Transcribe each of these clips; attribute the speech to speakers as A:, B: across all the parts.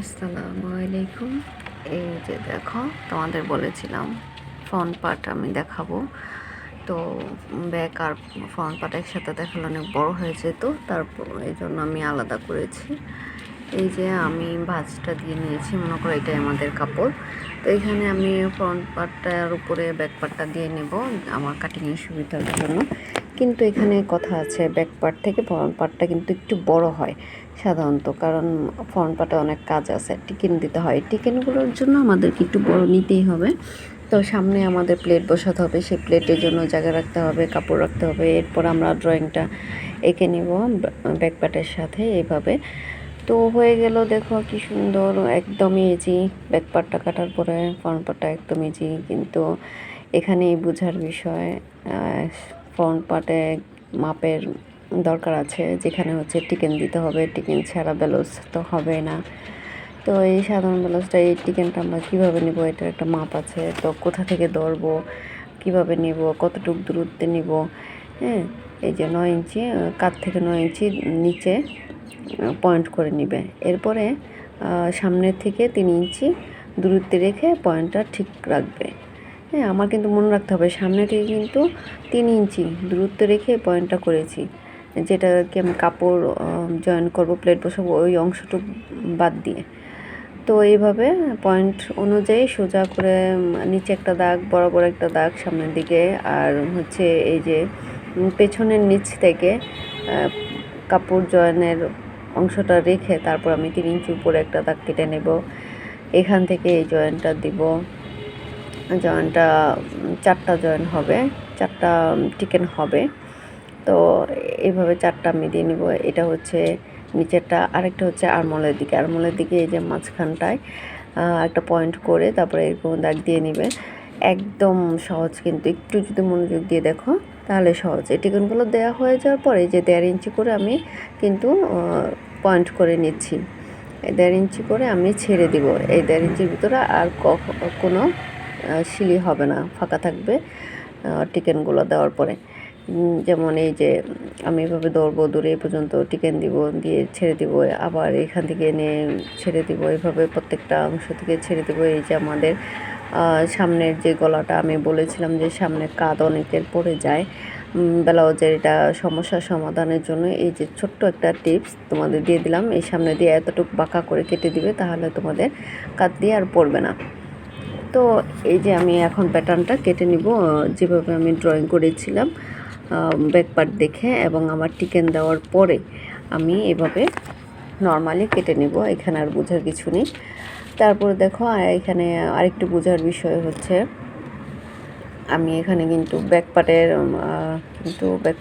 A: আসসালামু আলাইকুম। এই যে দেখো, তোমাদের বলেছিলাম ফ্রন্ট পার্ট আমি দেখাবো। তো ব্যাক আর ফ্রন্ট পার্ট একসাথে দেখালে অনেক বড় হয়ে যেত, তারপর এই জন্য আমি আলাদা করেছি। এই যে আমি ভাঁজটা দিয়ে নিয়েছি, মনে করো এটাই আমাদের কাপড়। তো এখানে আমি ফ্রন্ট পার্টটার উপরে ব্যাক পার্টটা দিয়ে নেব আমার কাটিংয়ের সুবিধার জন্য। কিন্তু এখানে কথা আছে, ব্যাক পার্ট থেকে ফ্রন্ট পার্টটা কিন্তু একটু বড় হয় সাধারণত, কারণ ফ্রন্ট পার্টে অনেক কাজ আছে, টিকেন দিতে হয়। টিকেনগুলোর জন্য আমাদেরকে একটু বড় নিতেই হবে। তো সামনে আমাদের প্লেট বসাতে হবে, সেই প্লেটের জন্য জায়গা রাখতে হবে, কাপড় রাখতে হবে। এরপর আমরা ড্রয়িংটা এঁকে নেব ব্যাক পার্টের সাথে এইভাবে। তো হয়ে গেল, দেখো কি সুন্দর, একদমই ইজি। ব্যাক পার্টটা কাটার পরে ফ্রন্ট পার্টটা একদম ইজি। কিন্তু এখানেই বোঝার বিষয়, ফ্রন্ট পার্টে মাপের দরকার আছে, যেখানে হচ্ছে টিকেন দিতে হবে। টিকেন ছাড়া ব্লাউজ তো হবে না। তো এই সাধারণ ব্লাউজটা, এই টিকেনটা আমরা কীভাবে নেব, এটার একটা মাপ আছে। তো কোথা থেকে ধরবো, কীভাবে নেব, কতটুকু দূরত্বে নেব, হ্যাঁ। এই যে 9 ইঞ্চি, কাঁধ থেকে 9 ইঞ্চি নিচে পয়েন্ট করে নেবে। এরপরে সামনের থেকে 3 ইঞ্চি দূরত্বে রেখে পয়েন্টটা ঠিক রাখবে। হ্যাঁ, আমার কিন্তু মনে রাখতে হবে সামনে থেকে কিন্তু 3 ইঞ্চি দূরত্ব রেখে পয়েন্টটা করেছি, যেটাকে আমি কাপড় জয়েন করব, প্লেট বসাবো, ওই অংশটুকু বাদ দিয়ে। তো এইভাবে পয়েন্ট অনুযায়ী সোজা করে নিচে একটা দাগ, বরাবর একটা দাগ সামনের দিকে, আর হচ্ছে এই যে পেছনের নিচ থেকে কাপড় জয়েনের অংশটা রেখে তারপর আমি 3 ইঞ্চি উপরে একটা দাগ কেটে নেব। এখান থেকে এই জয়েনটা দিব। জয়েনটা 4টা জয়েন হবে, 4টা টিকেন হবে। তো এইভাবে 4টা আমি দিয়ে নেব। এটা হচ্ছে নিচেরটা, আরেকটা হচ্ছে আরমোলের দিকে। আরমোলের দিকে এই যে মাঝখানটায় একটা পয়েন্ট করে তারপরে এরকম দাগ দিয়ে নেবে। একদম সহজ, কিন্তু একটু যদি মনোযোগ দিয়ে দেখো তাহলে সহজ। এই টিকেনগুলো দেওয়া হয়ে যাওয়ার পরে যে 1.5 ইঞ্চি করে আমি কিন্তু পয়েন্ট করে নিচ্ছি। এই 1.5 ইঞ্চি করে আমি ছেড়ে দিব। এই 1.5 ইঞ্চির ভিতরে আর কোনো সিলি হবে না, ফাঁকা থাকবে টিকেনগুলো দেওয়ার পরে। যেমন এই যে আমি এভাবে ধরবো, দূরে এই পর্যন্ত টিকেন দিব, দিয়ে ছেড়ে দিব, আবার এখান থেকে এনে ছেড়ে দিব, এইভাবে প্রত্যেকটা অংশ থেকে ছেড়ে দিব। এই যে আমাদের সামনের যে গলাটা আমি বলেছিলাম যে সামনের কাঁধ অনেকের পড়ে যায় ব্লাউজের, এটা সমস্যার সমাধানের জন্য এই যে ছোট্ট একটা টিপস তোমাদের দিয়ে দিলাম। এই সামনে দিয়ে এতটুকু বাঁকা করে কেটে দিবে, তাহলে তোমাদের কাঁধ দিয়ে আর পড়বে না। তো এই যে আমি এখন প্যাটার্নটা কেটে নিব যেভাবে আমি ড্রয়িং করেছিলাম ব্যাক পার্ট দেখে, এবং আমার টিকেন দেওয়ার পরে আমি এভাবে নর্মালি কেটে নিব। এখানে আর বোঝার কিছু নেই। তারপরে দেখো, এখানে আরেকটু বোঝার বিষয় হচ্ছে, আমি এখানে কিন্তু ব্যাক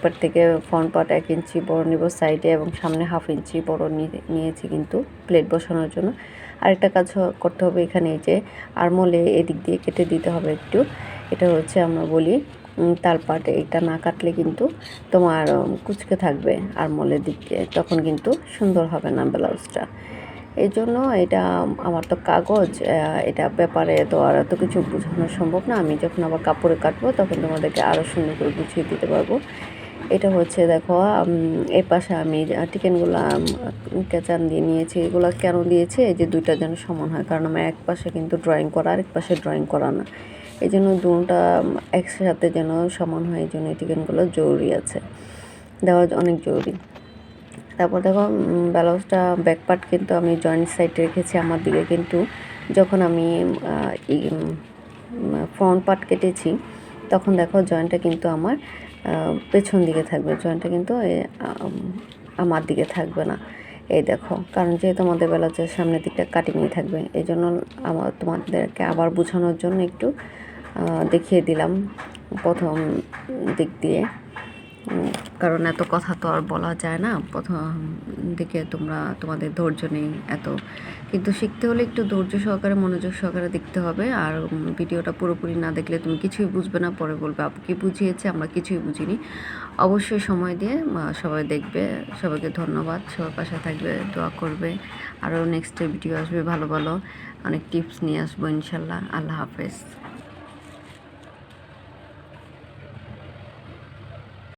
A: পার্ট থেকে ফ্রন্ট পার্ট 1 ইঞ্চি বড় নিব সাইডে, এবং সামনে 1/2 ইঞ্চি বড় নিয়েছি কিন্তু প্লেট বসানোর জন্য। আরেকটা কাজ করতে হবে, এখানে এই যে আরমোলে এদিক দিয়ে কেটে দিতে হবে একটু। এটা হচ্ছে আমরা বলি তাল পাট। এটা না কাটলে কিন্তু তোমার কুচকে থাকবে আরমোলের দিক দিয়ে, তখন কিন্তু সুন্দর হবে না ব্লাউজটা। এই জন্য এটা আমার তো কাগজ, এটা ব্যাপারে তো আর এত কিছু বোঝানো সম্ভব না। আমি যখন আবার কাপড়ে কাটবো তখন তোমাদেরকে আরও সুন্দর করে বুঝিয়ে দিতে পারবো। এটা হচ্ছে দেখো, এই পাশে আমি টিকেনগুলো কেচান দিয়ে নিয়েছি। এগুলো কেন দিয়েছি, এই যে দুইটা যেন সমান হয়, কারণ আমার এক পাশে কিন্তু ড্রয়িং করা, আরেক পাশে ড্রয়িং করা না। এই জন্য দুটা একসাথে যেন সমান হয়, এই জন্য এই টিকেনগুলো জরুরি আছে, দেওয়া অনেক জরুরি। তারপর দেখো, ব্লাউজটা ব্যাক পার্ট কিন্তু আমি জয়েন্ট সাইডে রেখেছি আমার দিকে, কিন্তু যখন আমি ফ্রন্ট পার্ট কেটেছি তখন দেখো জয়েন্টটা কিন্তু আমার পেছন দিকে থাকবে, জয়েন্টটা কিন্তু আমার দিকে থাকবে না। এই দেখো, কারণ যেহেতু আমাদের ব্লাউজের সামনের দিকটা কাটিংয়ে থাকবে, এই জন্য আমার তোমাদেরকে আবার বোঝানোর জন্য একটু দেখিয়ে দিলাম প্রথম দিক দিয়ে, কারণ এত কথা তো আর বলা যায় না প্রথম দিকে। তোমাদের ধৈর্য নেই এত, কিন্তু শিখতে হলে একটু ধৈর্য সহকারে, মনোযোগ সহকারে দেখতে হবে। আর ভিডিওটা পুরোপুরি না দেখলে তুমি কিছুই বুঝবে না, পরে বলবে আপু কি বুঝিয়েছে, আমরা কিছুই বুঝিনি। অবশ্যই সময় দিয়ে সবাই দেখবে। সবাইকে ধন্যবাদ, সবার পাশে থাকবে, দোয়া করবে। আরও নেক্সট ভিডিও আসবে ভালো ভালো, অনেক টিপস নিয়ে আসবো ইনশাল্লাহ। আল্লাহ হাফেজ।